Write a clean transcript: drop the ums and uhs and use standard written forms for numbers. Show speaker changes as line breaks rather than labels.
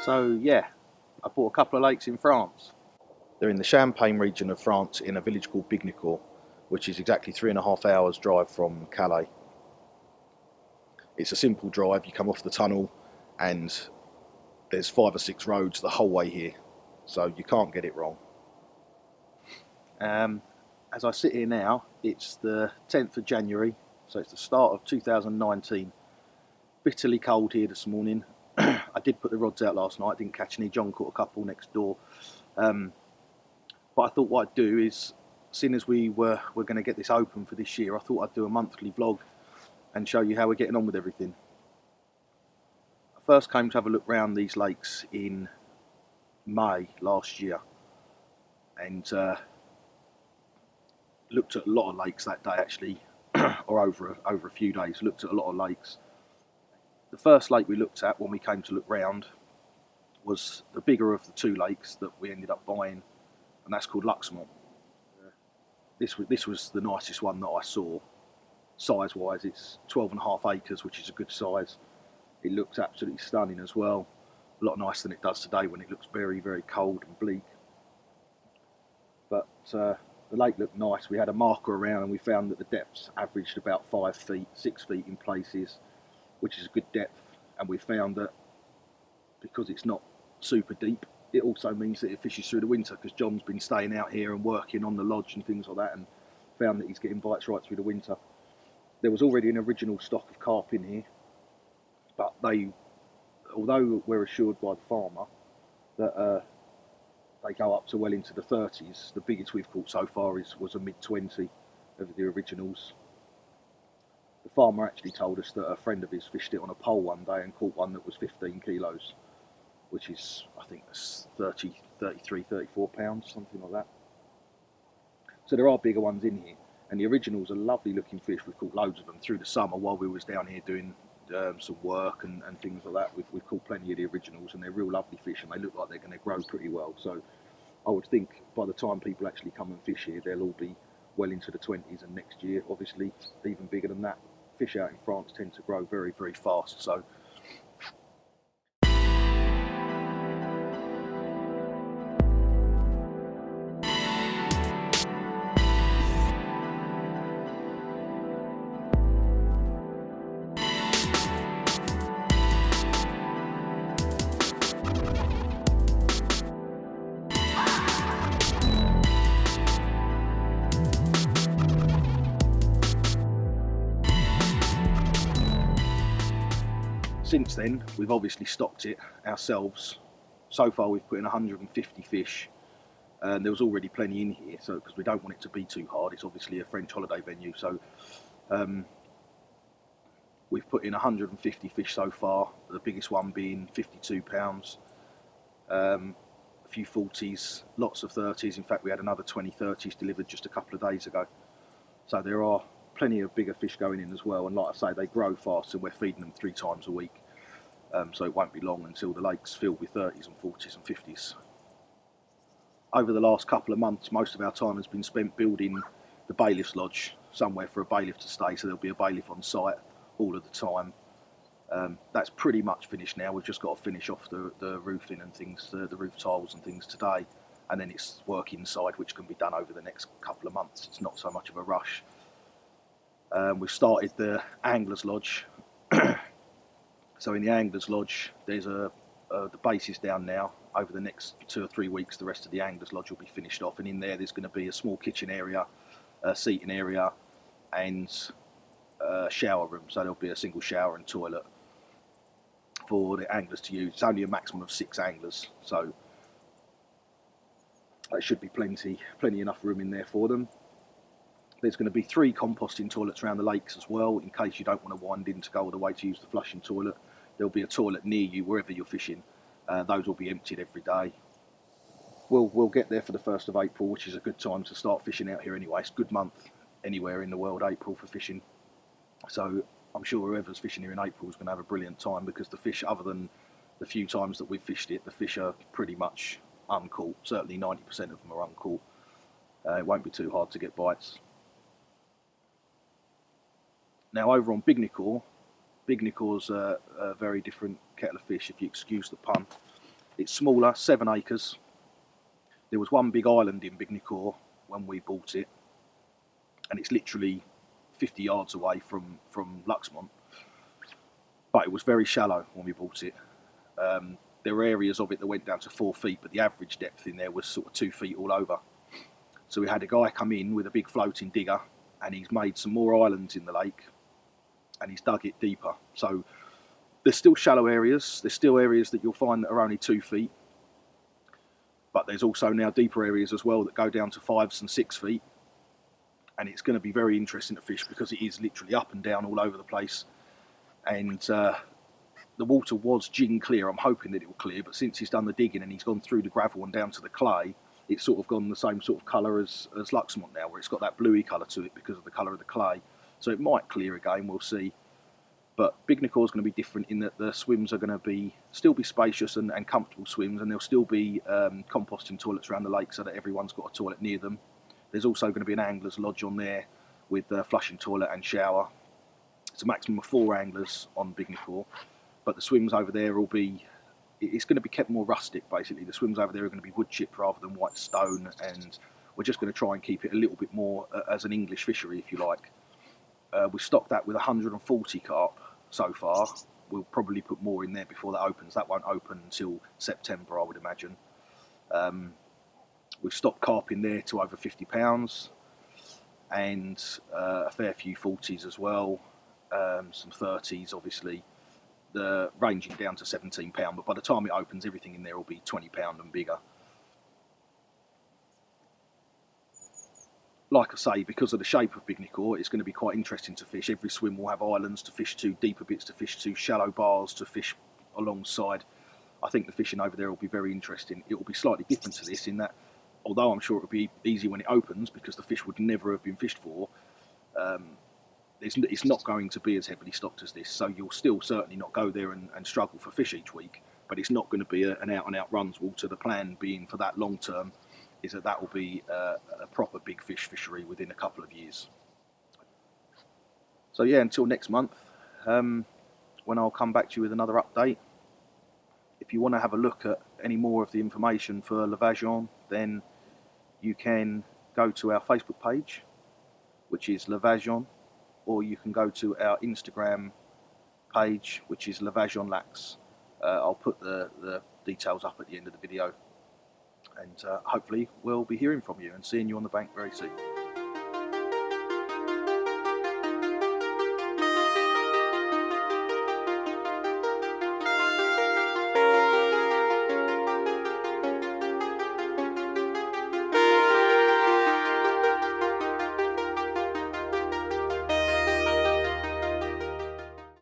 So yeah, I bought a couple of lakes in France. They're in the Champagne region of France in a village called Bignicourt, which is exactly 3.5 hours drive from Calais. It's a simple drive, you come off the tunnel and there's 5 or 6 roads the whole way here, so you can't get it wrong. As I sit here now, it's the 10th of January, so it's the start of 2019. Bitterly cold here this morning. I did put the rods out last night, didn't catch any. John caught a couple next door. But I thought what I'd do is, seeing as we're going to get this open for this year, I thought I'd do a monthly vlog and show you how we're getting on with everything. I first came to have a look round these lakes in May last year, and looked at a lot of lakes that day actually, or over a few days. Looked at a lot of lakes. The first lake we looked at when we came to look round was the bigger of the 2 lakes that we ended up buying, and that's called Luxmore. This was the nicest one that I saw. Size wise, it's 12.5 acres, which is a good size. It looks absolutely stunning as well. A lot nicer than it does today when it looks very, very cold and bleak. But the lake looked nice. We had a marker around and we found that the depths averaged about 5 feet, 6 feet in places, which is a good depth. And we found that because it's not super deep, it also means that it fishes through the winter, because John's been staying out here and working on the lodge and things like that, and found that he's getting bites right through the winter. There was already an original stock of carp in here, but although we're assured by the farmer that they go up to well into the 30s, the biggest we've caught so far was a mid-20 of the originals. The farmer actually told us that a friend of his fished it on a pole one day and caught one that was 15 kilos, which is, I think, 30, 33, 34 pounds, something like that. So there are bigger ones in here, and the originals are lovely looking fish. We've caught loads of them through the summer while we was down here doing some work and things like that. We've caught plenty of the originals, and they're real lovely fish, and they look like they're going to grow pretty well. So I would think by the time people actually come and fish here, they'll all be well into the 20s, and next year, obviously, even bigger than that. Fish out in France tend to grow very, very fast. So since then, we've obviously stocked it ourselves. So far, we've put in 150 fish, and there was already plenty in here. So, because we don't want it to be too hard, it's obviously a French holiday venue. So, we've put in 150 fish so far. The biggest one being 52 pounds. A few 40s, lots of 30s. In fact, we had another 20 30s delivered just a couple of days ago. So there are plenty of bigger fish going in as well, and like I say, they grow fast, and we're feeding them 3 times a week. So it won't be long until the lake's filled with 30s and 40s and 50s. Over the last couple of months, most of our time has been spent building the bailiff's lodge, somewhere for a bailiff to stay, so there'll be a bailiff on site all of the time. That's pretty much finished now. We've just got to finish off the roofing and things, the roof tiles and things today, and then it's work inside, which can be done over the next couple of months. It's not so much of a rush. We've started the angler's lodge. So in the angler's lodge, there's the base is down now. Over the next 2 or 3 weeks, the rest of the angler's lodge will be finished off, and in there's going to be a small kitchen area, a seating area, and a shower room. So there'll be a single shower and toilet for the anglers to use. It's only a maximum of 6 anglers, so there should be plenty enough room in there for them. There's going to be 3 composting toilets around the lakes as well, in case you don't want to wind in to go all the way to use the flushing toilet. There'll be a toilet near you wherever you're fishing. Those will be emptied every day. We'll get there for the 1st of April, which is a good time to start fishing out here anyway. It's a good month anywhere in the world, April, for fishing. So I'm sure whoever's fishing here in April is going to have a brilliant time, because the fish, other than the few times that we've fished it, the fish are pretty much uncaught. Certainly 90% of them are uncaught. It won't be too hard to get bites. Now over on Bignicourt's a very different kettle of fish, if you excuse the pun. It's smaller, 7 acres. There was one big island in Bignicourt when we bought it, and it's literally 50 yards away from Luxmore. But it was very shallow when we bought it. There were areas of it that went down to 4 feet, but the average depth in there was sort of 2 feet all over. So we had a guy come in with a big floating digger, and he's made some more islands in the lake, and he's dug it deeper. So there's still shallow areas. There's still areas that you'll find that are only 2 feet. But there's also now deeper areas as well that go down to 5s and 6 feet. And it's going to be very interesting to fish because it is literally up and down all over the place. And the water was gin clear. I'm hoping that it will clear, but since he's done the digging and he's gone through the gravel and down to the clay, it's sort of gone the same sort of colour as Luxmore now, where it's got that bluey colour to it because of the colour of the clay. So it might clear again, we'll see. But Bignicourt is going to be different in that the swims are going to still be spacious and comfortable swims, and there'll still be composting toilets around the lake so that everyone's got a toilet near them. There's also going to be an angler's lodge on there with a flushing toilet and shower. It's a maximum of 4 anglers on Bignicourt, but the swims over there will be, it's going to be kept more rustic basically. The swims over there are going to be wood chip rather than white stone, and we're just going to try and keep it a little bit more as an English fishery, if you like. We've stocked that with 140 carp so far. We'll probably put more in there before that opens. That won't open until September, I would imagine. We've stocked carp in there to over £50, and a fair few 40s as well, some 30s obviously, ranging down to £17, but by the time it opens everything in there will be £20 and bigger. Like I say, because of the shape of Bignicourt, it's going to be quite interesting to fish. Every swim will have islands to fish to, deeper bits to fish to, shallow bars to fish alongside. I think the fishing over there will be very interesting. It will be slightly different to this in that, although I'm sure it will be easy when it opens because the fish would never have been fished for, it's not going to be as heavily stocked as this. So you'll still certainly not go there and struggle for fish each week, but it's not going to be an out-and-out runs water. The plan being for that long term is that will be a proper big fish fishery within a couple of years. So yeah, until next month, when I'll come back to you with another update. If you want to have a look at any more of the information for Levageon, then you can go to our Facebook page, which is Levageon, or you can go to our Instagram page, which is Levageon Lax. I'll put the details up at the end of the video. And hopefully we'll be hearing from you and seeing you on the bank very soon.